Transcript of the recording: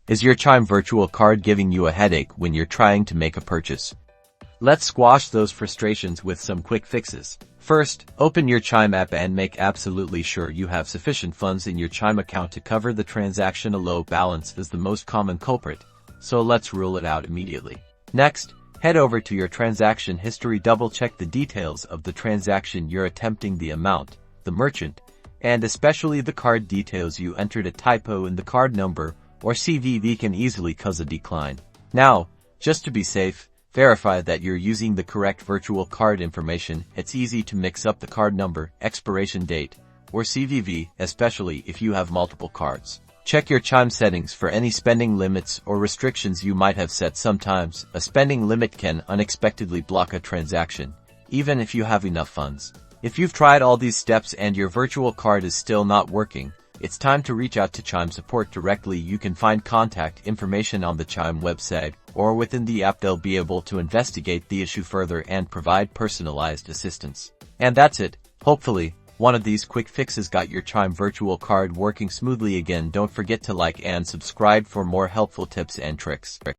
Is your Chime virtual card giving you a headache when you're trying to make a purchase? Let's squash those frustrations with some quick fixes. First, open your Chime app and make absolutely sure you have sufficient funds in your Chime account to cover the transaction. A low balance is the most common culprit, so let's rule it out immediately. Next, head over to your transaction history. Double-check the details of the transaction you're attempting, the amount, the merchant, and especially the card details. You entered a typo in the card number, or CVV can easily cause a decline. Now, just to be safe, verify that you're using the correct virtual card information. It's easy to mix up the card number, expiration date, or CVV, especially if you have multiple cards. Check your Chime settings for any spending limits or restrictions you might have set. Sometimes, a spending limit can unexpectedly block a transaction, even if you have enough funds. If you've tried all these steps and your virtual card is still not working, it's time to reach out to Chime Support directly. You can find contact information on the Chime website or within the app. They'll be able to investigate the issue further and provide personalized assistance. And that's it. Hopefully, one of these quick fixes got your Chime virtual card working smoothly again. Don't forget to like and subscribe for more helpful tips and tricks.